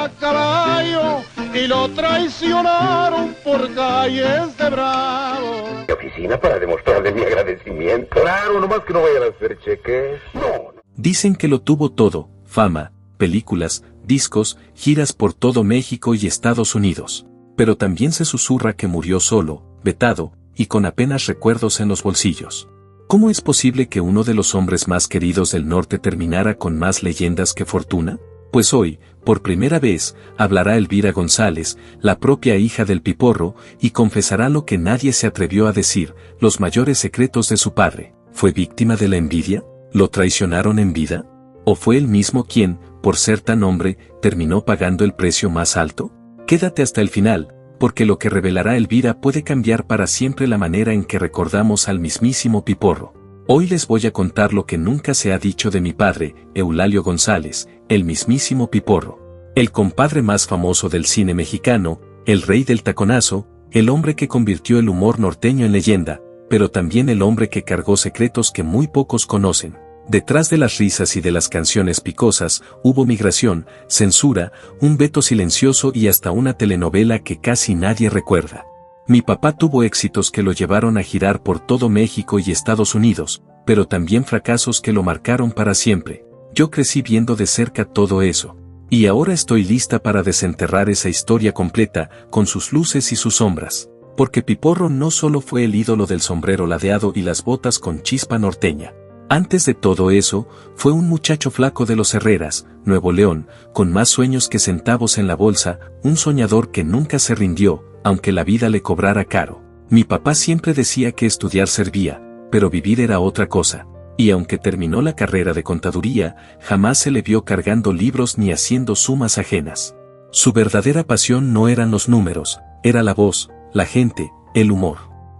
a caballo y lo traicionaron por calles de Bravo. Mi oficina para demostrarle mi agradecimiento. Claro, nomás que no vayan a hacer cheques. No. Dicen que lo tuvo todo: fama, películas, discos, giras por todo México y Estados Unidos. Pero también se susurra que murió solo, vetado, y con apenas recuerdos en los bolsillos. ¿Cómo es posible que uno de los hombres más queridos del norte terminara con más leyendas que fortuna? Pues hoy, por primera vez, hablará Elvira González, la propia hija del Piporro, y confesará lo que nadie se atrevió a decir, los mayores secretos de su padre. ¿Fue víctima de la envidia? ¿Lo traicionaron en vida? ¿O fue él mismo quien, por ser tan hombre, terminó pagando el precio más alto? Quédate hasta el final, porque lo que revelará Elvira puede cambiar para siempre la manera en que recordamos al mismísimo Piporro. Hoy les voy a contar lo que nunca se ha dicho de mi padre, Eulalio González, el mismísimo Piporro. El compadre más famoso del cine mexicano, el rey del taconazo, el hombre que convirtió el humor norteño en leyenda, pero también el hombre que cargó secretos que muy pocos conocen. Detrás de las risas y de las canciones picosas, hubo migración, censura, un veto silencioso y hasta una telenovela que casi nadie recuerda. Mi papá tuvo éxitos que lo llevaron a girar por todo México y Estados Unidos, pero también fracasos que lo marcaron para siempre. Yo crecí viendo de cerca todo eso. Y ahora estoy lista para desenterrar esa historia completa, con sus luces y sus sombras. Porque Piporro no solo fue el ídolo del sombrero ladeado y las botas con chispa norteña. Antes de todo eso, fue un muchacho flaco de los Herreras, Nuevo León, con más sueños que centavos en la bolsa, un soñador que nunca se rindió, aunque la vida le cobrara caro. Mi papá siempre decía que estudiar servía, pero vivir era otra cosa. Y aunque terminó la carrera de contaduría, jamás se le vio cargando libros ni haciendo sumas ajenas. Su verdadera pasión no eran los números, era la voz, la gente, el humor.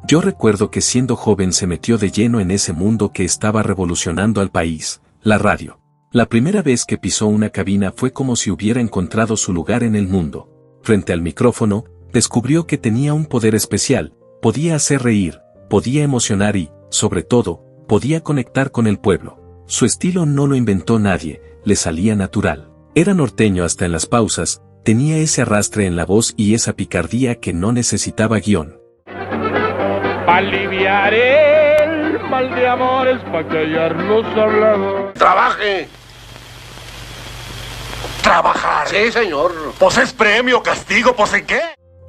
Yo recuerdo que siendo joven se metió de lleno en ese mundo que estaba revolucionando al país, la radio. La primera vez que pisó una cabina fue como si hubiera encontrado su lugar en el mundo. Frente al micrófono, descubrió que tenía un poder especial, podía hacer reír, podía emocionar y, sobre todo, podía conectar con el pueblo. Su estilo no lo inventó nadie, le salía natural. Era norteño hasta en las pausas, tenía ese arrastre en la voz y esa picardía que no necesitaba guión. Pa' aliviar el mal de amores, pa' callar los habladores. ¡Trabaje! ¡Trabajar! Sí, señor. Pues es premio, castigo, pues ¿en qué?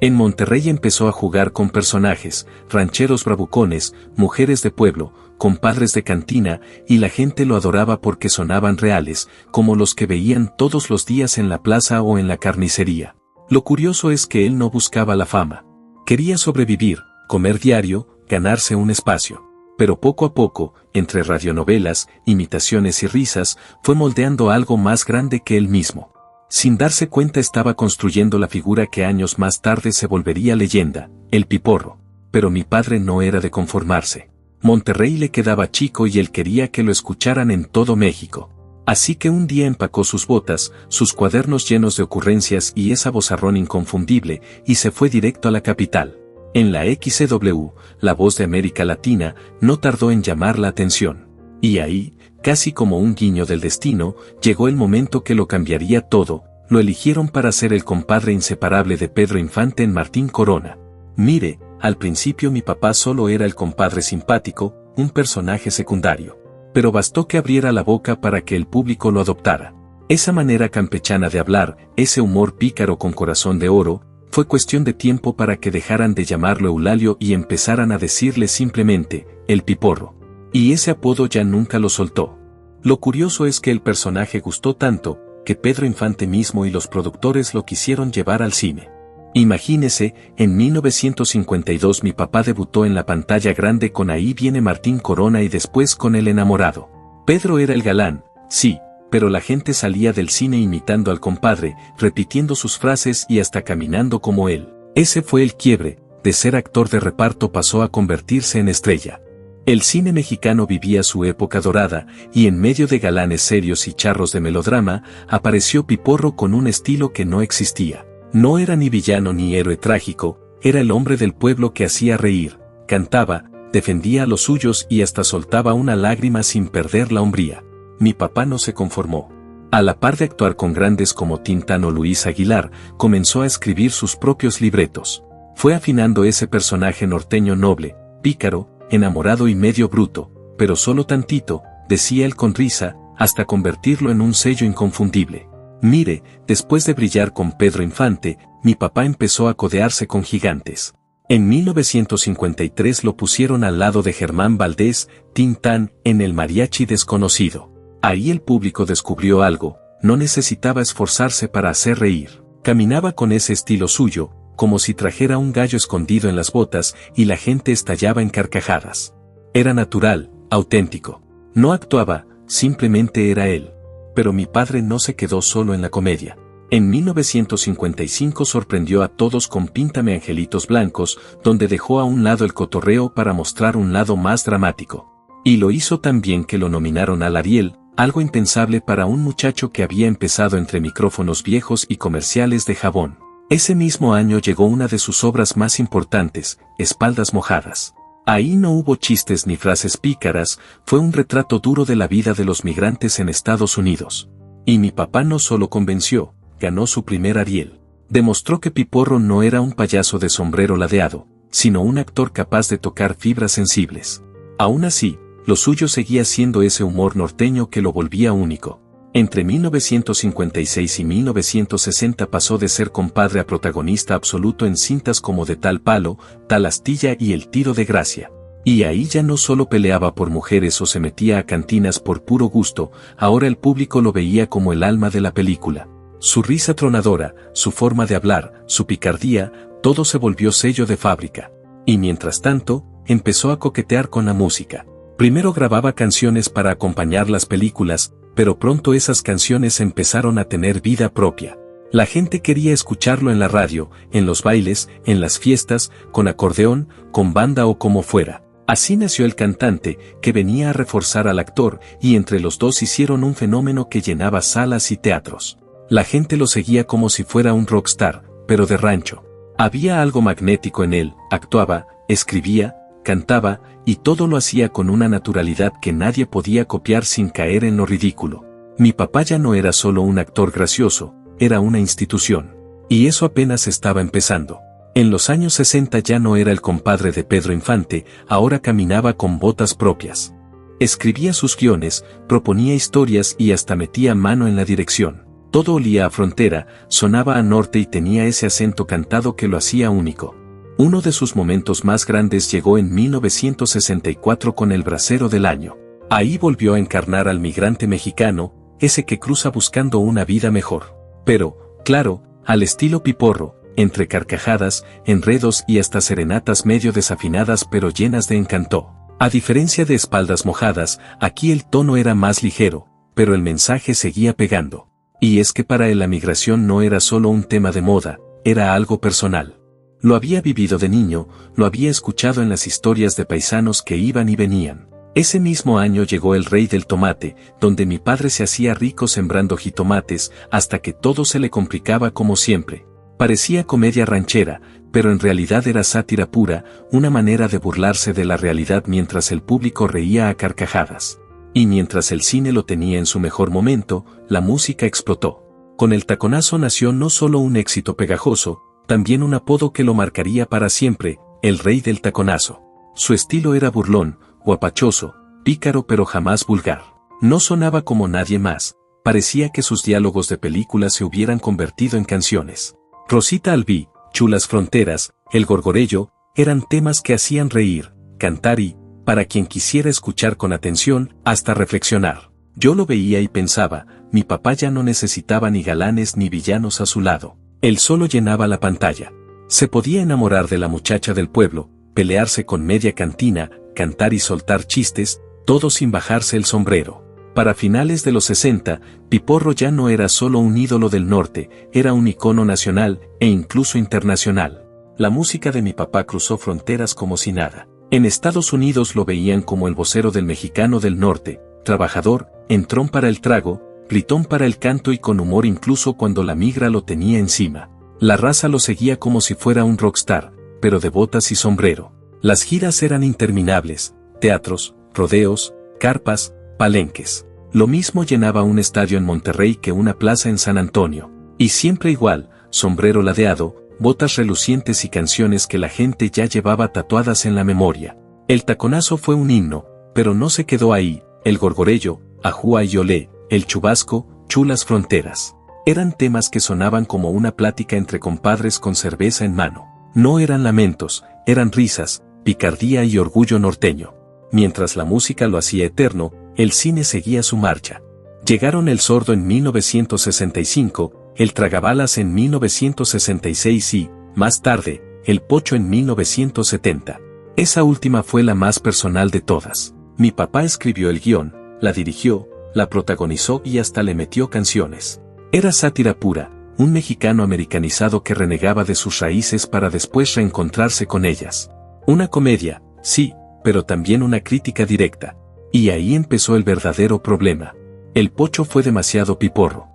En Monterrey empezó a jugar con personajes, rancheros bravucones, mujeres de pueblo, compadres de cantina, y la gente lo adoraba porque sonaban reales, como los que veían todos los días en la plaza o en la carnicería. Lo curioso es que él no buscaba la fama. Quería sobrevivir, comer diario, ganarse un espacio. Pero poco a poco, entre radionovelas, imitaciones y risas, fue moldeando algo más grande que él mismo. Sin darse cuenta estaba construyendo la figura que años más tarde se volvería leyenda, el Piporro. Pero mi padre no era de conformarse. Monterrey le quedaba chico y él quería que lo escucharan en todo México. Así que un día empacó sus botas, sus cuadernos llenos de ocurrencias y esa vozarrón inconfundible, y se fue directo a la capital. En la XCW, la voz de América Latina, no tardó en llamar la atención. Y ahí, casi como un guiño del destino, llegó el momento que lo cambiaría todo, lo eligieron para ser el compadre inseparable de Pedro Infante en Martín Corona. Mire, al principio mi papá solo era el compadre simpático, un personaje secundario. Pero bastó que abriera la boca para que el público lo adoptara. Esa manera campechana de hablar, ese humor pícaro con corazón de oro, fue cuestión de tiempo para que dejaran de llamarlo Eulalio y empezaran a decirle simplemente, el Piporro. Y ese apodo ya nunca lo soltó. Lo curioso es que el personaje gustó tanto, que Pedro Infante mismo y los productores lo quisieron llevar al cine. Imagínese, en 1952 mi papá debutó en la pantalla grande con Ahí viene Martín Corona y después con El enamorado. Pedro era el galán, sí, pero la gente salía del cine imitando al compadre, repitiendo sus frases y hasta caminando como él. Ese fue el quiebre, de ser actor de reparto pasó a convertirse en estrella. El cine mexicano vivía su época dorada, y en medio de galanes serios y charros de melodrama, apareció Piporro con un estilo que no existía. No era ni villano ni héroe trágico, era el hombre del pueblo que hacía reír, cantaba, defendía a los suyos y hasta soltaba una lágrima sin perder la hombría. Mi papá no se conformó. A la par de actuar con grandes como Tintán o Luis Aguilar, comenzó a escribir sus propios libretos. Fue afinando ese personaje norteño noble, pícaro, enamorado y medio bruto, pero solo tantito, decía él con risa, hasta convertirlo en un sello inconfundible. Mire, después de brillar con Pedro Infante, mi papá empezó a codearse con gigantes. En 1953 lo pusieron al lado de Germán Valdés, Tintán, en El Mariachi Desconocido. Ahí el público descubrió algo, no necesitaba esforzarse para hacer reír. Caminaba con ese estilo suyo, como si trajera un gallo escondido en las botas y la gente estallaba en carcajadas. Era natural, auténtico. No actuaba, simplemente era él. Pero mi padre no se quedó solo en la comedia. En 1955 sorprendió a todos con Píntame Angelitos Blancos, donde dejó a un lado el cotorreo para mostrar un lado más dramático. Y lo hizo tan bien que lo nominaron al Ariel, algo impensable para un muchacho que había empezado entre micrófonos viejos y comerciales de jabón. Ese mismo año llegó una de sus obras más importantes, Espaldas Mojadas. Ahí no hubo chistes ni frases pícaras, fue un retrato duro de la vida de los migrantes en Estados Unidos. Y mi papá no solo convenció, ganó su primer Ariel. Demostró que Piporro no era un payaso de sombrero ladeado, sino un actor capaz de tocar fibras sensibles. Aún así, lo suyo seguía siendo ese humor norteño que lo volvía único. Entre 1956 y 1960 pasó de ser compadre a protagonista absoluto en cintas como De Tal Palo, Tal Astilla y El Tiro de Gracia. Y ahí ya no solo peleaba por mujeres o se metía a cantinas por puro gusto, ahora el público lo veía como el alma de la película. Su risa tronadora, su forma de hablar, su picardía, todo se volvió sello de fábrica. Y mientras tanto, empezó a coquetear con la música. Primero grababa canciones para acompañar las películas, pero pronto esas canciones empezaron a tener vida propia. La gente quería escucharlo en la radio, en los bailes, en las fiestas, con acordeón, con banda o como fuera. Así nació el cantante, que venía a reforzar al actor, y entre los dos hicieron un fenómeno que llenaba salas y teatros. La gente lo seguía como si fuera un rockstar, pero de rancho. Había algo magnético en él, actuaba, escribía, cantaba, y todo lo hacía con una naturalidad que nadie podía copiar sin caer en lo ridículo. Mi papá ya no era solo un actor gracioso, era una institución. Y eso apenas estaba empezando. En los años 60 ya no era el compadre de Pedro Infante, ahora caminaba con botas propias. Escribía sus guiones, proponía historias y hasta metía mano en la dirección. Todo olía a frontera, sonaba a norte y tenía ese acento cantado que lo hacía único. Uno de sus momentos más grandes llegó en 1964 con El Bracero del Año. Ahí volvió a encarnar al migrante mexicano, ese que cruza buscando una vida mejor. Pero, claro, al estilo Piporro, entre carcajadas, enredos y hasta serenatas medio desafinadas pero llenas de encanto. A diferencia de Espaldas Mojadas, aquí el tono era más ligero, pero el mensaje seguía pegando. Y es que para él la migración no era solo un tema de moda, era algo personal. Lo había vivido de niño, lo había escuchado en las historias de paisanos que iban y venían. Ese mismo año llegó El Rey del Tomate, donde mi padre se hacía rico sembrando jitomates, hasta que todo se le complicaba como siempre. Parecía comedia ranchera, pero en realidad era sátira pura, una manera de burlarse de la realidad mientras el público reía a carcajadas. Y mientras el cine lo tenía en su mejor momento, la música explotó. Con El Taconazo nació no solo un éxito pegajoso, también un apodo que lo marcaría para siempre, El Rey del Taconazo. Su estilo era burlón, guapachoso, pícaro pero jamás vulgar. No sonaba como nadie más, parecía que sus diálogos de película se hubieran convertido en canciones. Rosita Albí, Chulas Fronteras, El Gorgorello, eran temas que hacían reír, cantar y, para quien quisiera escuchar con atención, hasta reflexionar. Yo lo veía y pensaba, mi papá ya no necesitaba ni galanes ni villanos a su lado. Él solo llenaba la pantalla. Se podía enamorar de la muchacha del pueblo, pelearse con media cantina, cantar y soltar chistes, todo sin bajarse el sombrero. Para finales de los 60, Piporro ya no era solo un ídolo del norte, era un icono nacional e incluso internacional. La música de mi papá cruzó fronteras como si nada. En Estados Unidos lo veían como el vocero del mexicano del norte, trabajador, entrón para el trago, gritón para el canto y con humor incluso cuando la migra lo tenía encima. La raza lo seguía como si fuera un rockstar, pero de botas y sombrero. Las giras eran interminables, teatros, rodeos, carpas, palenques. Lo mismo llenaba un estadio en Monterrey que una plaza en San Antonio. Y siempre igual, sombrero ladeado, botas relucientes y canciones que la gente ya llevaba tatuadas en la memoria. El taconazo fue un himno, pero no se quedó ahí. El gorgorello, ajúa y olé, el chubasco, chulas fronteras. Eran temas que sonaban como una plática entre compadres con cerveza en mano. No eran lamentos, eran risas, picardía y orgullo norteño. Mientras la música lo hacía eterno, el cine seguía su marcha. Llegaron El Sordo en 1965, El Tragabalas en 1966 y, más tarde, El Pocho en 1970. Esa última fue la más personal de todas. Mi papá escribió el guión, la dirigió, la protagonizó y hasta le metió canciones. Era sátira pura, un mexicano americanizado que renegaba de sus raíces para después reencontrarse con ellas. Una comedia, sí, pero también una crítica directa. Y ahí empezó el verdadero problema. El Pocho fue demasiado piporro.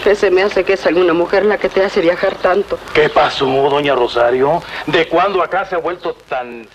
¿Qué se me hace que es alguna mujer la que te hace viajar tanto? ¿Qué pasó, doña Rosario? ¿De cuándo acá se ha vuelto tan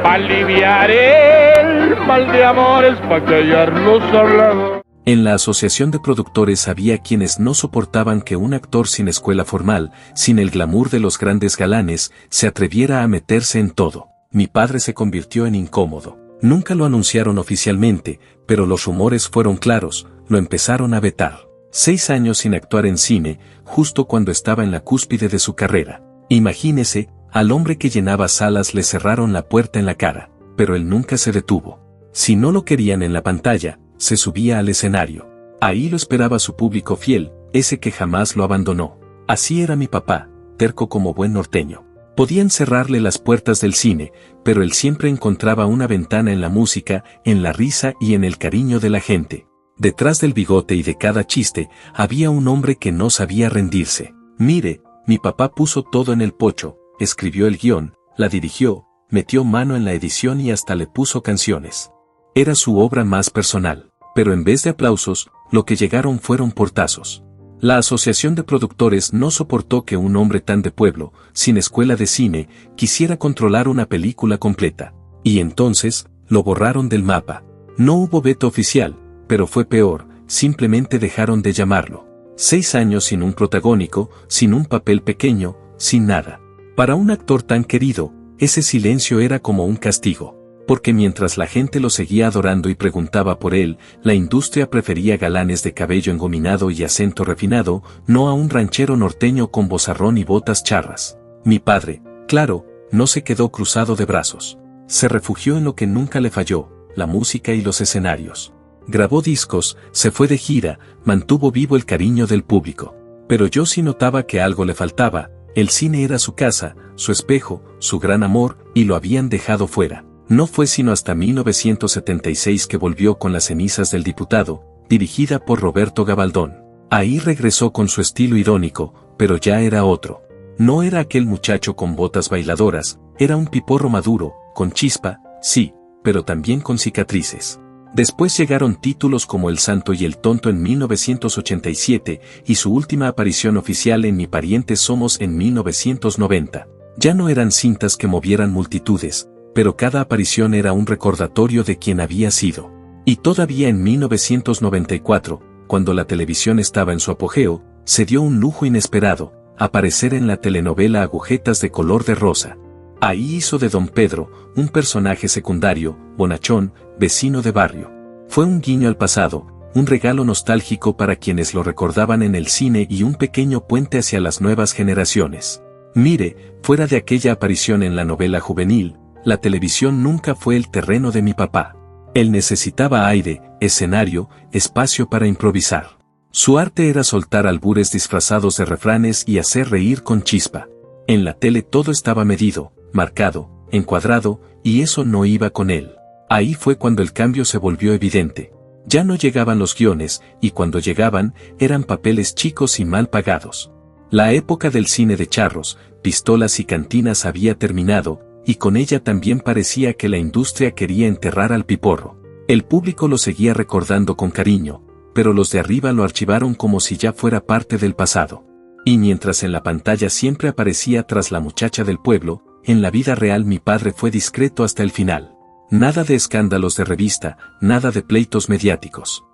Pa' aliviar el mal de amores, pa' callar los hablados. En la asociación de productores había quienes no soportaban que un actor sin escuela formal, sin el glamour de los grandes galanes, se atreviera a meterse en todo. Mi padre se convirtió en incómodo. Nunca lo anunciaron oficialmente, pero los rumores fueron claros, lo empezaron a vetar. 6 años sin actuar en cine, justo cuando estaba en la cúspide de su carrera. Imagínese, al hombre que llenaba salas le cerraron la puerta en la cara, pero él nunca se detuvo. Si no lo querían en la pantalla, se subía al escenario. Ahí lo esperaba su público fiel, ese que jamás lo abandonó. Así era mi papá, terco como buen norteño. Podían cerrarle las puertas del cine, pero él siempre encontraba una ventana en la música, en la risa y en el cariño de la gente. Detrás del bigote y de cada chiste, había un hombre que no sabía rendirse. Mire, mi papá puso todo en El Pocho, escribió el guión, la dirigió, metió mano en la edición y hasta le puso canciones. Era su obra más personal, pero en vez de aplausos, lo que llegaron fueron portazos. La asociación de productores no soportó que un hombre tan de pueblo, sin escuela de cine, quisiera controlar una película completa. Y entonces, lo borraron del mapa. No hubo veto oficial, pero fue peor, simplemente dejaron de llamarlo. 6 años sin un protagónico, sin un papel pequeño, sin nada. Para un actor tan querido, ese silencio era como un castigo. Porque mientras la gente lo seguía adorando y preguntaba por él, la industria prefería galanes de cabello engominado y acento refinado, no a un ranchero norteño con vozarrón y botas charras. Mi padre, claro, no se quedó cruzado de brazos. Se refugió en lo que nunca le falló, la música y los escenarios. Grabó discos, se fue de gira, mantuvo vivo el cariño del público. Pero yo sí notaba que algo le faltaba, el cine era su casa, su espejo, su gran amor, y lo habían dejado fuera. No fue sino hasta 1976 que volvió con Las cenizas del diputado, dirigida por Roberto Gabaldón. Ahí regresó con su estilo irónico, pero ya era otro. No era aquel muchacho con botas bailadoras, era un piporro maduro, con chispa, sí, pero también con cicatrices. Después llegaron títulos como El Santo y el Tonto en 1987 y su última aparición oficial en Mi pariente somos en 1990. Ya no eran cintas que movieran multitudes, pero cada aparición era un recordatorio de quién había sido. Y todavía en 1994, cuando la televisión estaba en su apogeo, se dio un lujo inesperado, aparecer en la telenovela Agujetas de color de rosa. Ahí hizo de Don Pedro, un personaje secundario, bonachón, vecino de barrio. Fue un guiño al pasado, un regalo nostálgico para quienes lo recordaban en el cine y un pequeño puente hacia las nuevas generaciones. Mire, fuera de aquella aparición en la novela juvenil, la televisión nunca fue el terreno de mi papá. Él necesitaba aire, escenario, espacio para improvisar. Su arte era soltar albures disfrazados de refranes y hacer reír con chispa. En la tele todo estaba medido, marcado, encuadrado, y eso no iba con él. Ahí fue cuando el cambio se volvió evidente. Ya no llegaban los guiones, y cuando llegaban, eran papeles chicos y mal pagados. La época del cine de charros, pistolas y cantinas había terminado, y con ella también parecía que la industria quería enterrar al piporro. El público lo seguía recordando con cariño, pero los de arriba lo archivaron como si ya fuera parte del pasado. Y mientras en la pantalla siempre aparecía tras la muchacha del pueblo, en la vida real mi padre fue discreto hasta el final. Nada de escándalos de revista, nada de pleitos mediáticos.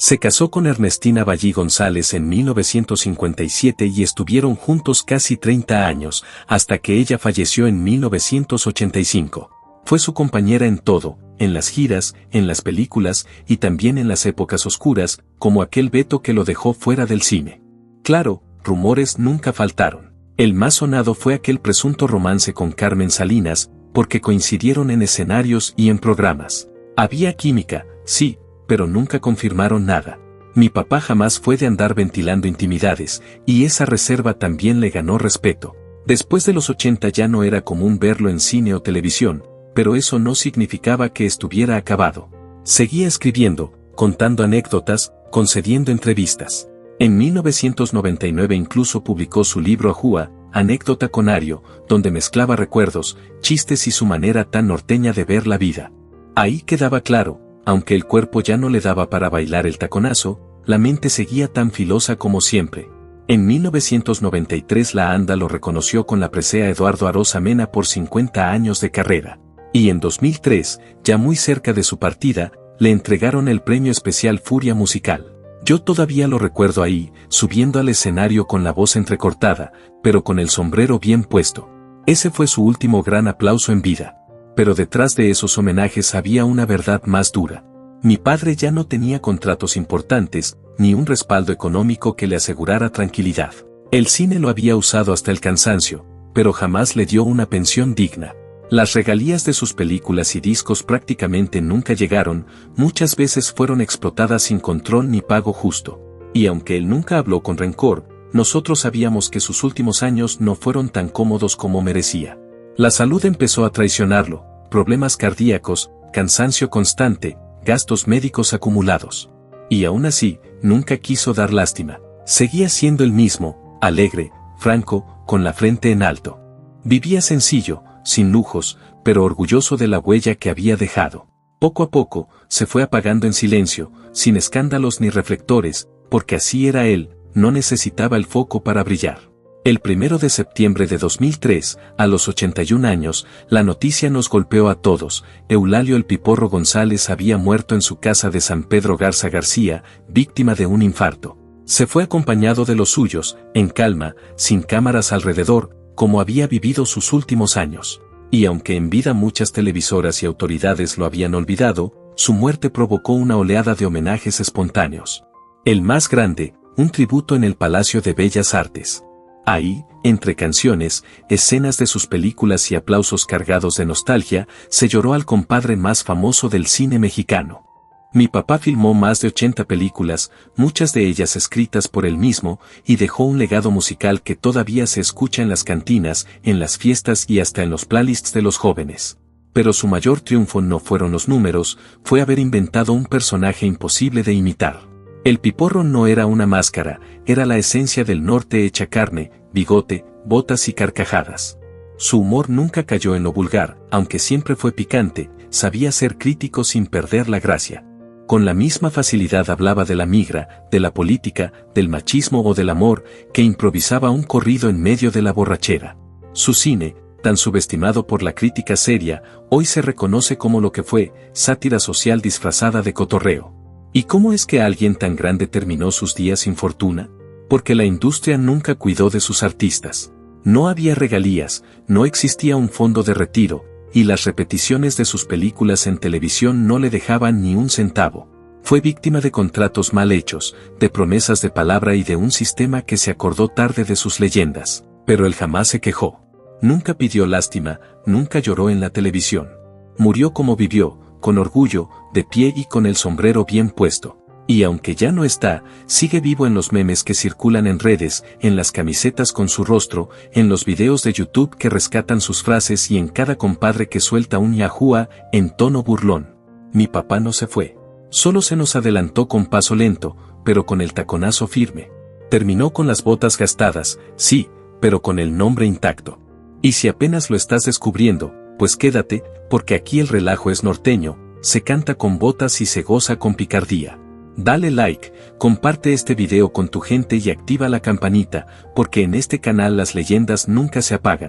Se casó con Ernestina Ballí González en 1957 y estuvieron juntos casi 30 años, hasta que ella falleció en 1985. Fue su compañera en todo, en las giras, en las películas y también en las épocas oscuras, como aquel veto que lo dejó fuera del cine. Claro, rumores nunca faltaron. El más sonado fue aquel presunto romance con Carmen Salinas, porque coincidieron en escenarios y en programas. Había química, sí, pero nunca confirmaron nada. Mi papá jamás fue de andar ventilando intimidades, y esa reserva también le ganó respeto. Después de los 80 ya no era común verlo en cine o televisión, pero eso no significaba que estuviera acabado. Seguía escribiendo, contando anécdotas, concediendo entrevistas. En 1999 incluso publicó su libro Ajúa, Anécdota con Ario, donde mezclaba recuerdos, chistes y su manera tan norteña de ver la vida. Ahí quedaba claro, aunque el cuerpo ya no le daba para bailar el taconazo, la mente seguía tan filosa como siempre. En 1993 la ANDA lo reconoció con la presea Eduardo Arosa Mena por 50 años de carrera. Y en 2003, ya muy cerca de su partida, le entregaron el premio especial Furia Musical. Yo todavía lo recuerdo ahí, subiendo al escenario con la voz entrecortada, pero con el sombrero bien puesto. Ese fue su último gran aplauso en vida. Pero detrás de esos homenajes había una verdad más dura. Mi padre ya no tenía contratos importantes, ni un respaldo económico que le asegurara tranquilidad. El cine lo había usado hasta el cansancio, pero jamás le dio una pensión digna. Las regalías de sus películas y discos prácticamente nunca llegaron, muchas veces fueron explotadas sin control ni pago justo. Y aunque él nunca habló con rencor, nosotros sabíamos que sus últimos años no fueron tan cómodos como merecía. La salud empezó a traicionarlo, problemas cardíacos, cansancio constante, gastos médicos acumulados. Y aún así, nunca quiso dar lástima. Seguía siendo el mismo, alegre, franco, con la frente en alto. Vivía sencillo, sin lujos, pero orgulloso de la huella que había dejado. Poco a poco, se fue apagando en silencio, sin escándalos ni reflectores, porque así era él, no necesitaba el foco para brillar. El 1 de septiembre de 2003, a los 81 años, la noticia nos golpeó a todos. Eulalio El Piporro González había muerto en su casa de San Pedro Garza García, víctima de un infarto. Se fue acompañado de los suyos, en calma, sin cámaras alrededor, como había vivido sus últimos años. Y aunque en vida muchas televisoras y autoridades lo habían olvidado, su muerte provocó una oleada de homenajes espontáneos. El más grande, un tributo en el Palacio de Bellas Artes. Ahí, entre canciones, escenas de sus películas y aplausos cargados de nostalgia, se lloró al compadre más famoso del cine mexicano. Mi papá filmó más de 80 películas, muchas de ellas escritas por él mismo, y dejó un legado musical que todavía se escucha en las cantinas, en las fiestas y hasta en los playlists de los jóvenes. Pero su mayor triunfo no fueron los números, fue haber inventado un personaje imposible de imitar. El Piporro no era una máscara, era la esencia del norte hecha carne, bigote, botas y carcajadas. Su humor nunca cayó en lo vulgar, aunque siempre fue picante, sabía ser crítico sin perder la gracia. Con la misma facilidad hablaba de la migra, de la política, del machismo o del amor, que improvisaba un corrido en medio de la borrachera. Su cine, tan subestimado por la crítica seria, hoy se reconoce como lo que fue, sátira social disfrazada de cotorreo. ¿Y cómo es que alguien tan grande terminó sus días sin fortuna? Porque la industria nunca cuidó de sus artistas. No había regalías, no existía un fondo de retiro, y las repeticiones de sus películas en televisión no le dejaban ni un centavo. Fue víctima de contratos mal hechos, de promesas de palabra y de un sistema que se acordó tarde de sus leyendas. Pero él jamás se quejó. Nunca pidió lástima, nunca lloró en la televisión. Murió como vivió, con orgullo, de pie y con el sombrero bien puesto. Y aunque ya no está, sigue vivo en los memes que circulan en redes, en las camisetas con su rostro, en los videos de YouTube que rescatan sus frases y en cada compadre que suelta un yahúa en tono burlón. Mi papá no se fue. Solo se nos adelantó con paso lento, pero con el taconazo firme. Terminó con las botas gastadas, sí, pero con el nombre intacto. Y si apenas lo estás descubriendo, pues quédate, porque aquí el relajo es norteño, se canta con botas y se goza con picardía. Dale like, comparte este video con tu gente y activa la campanita, porque en este canal las leyendas nunca se apagan.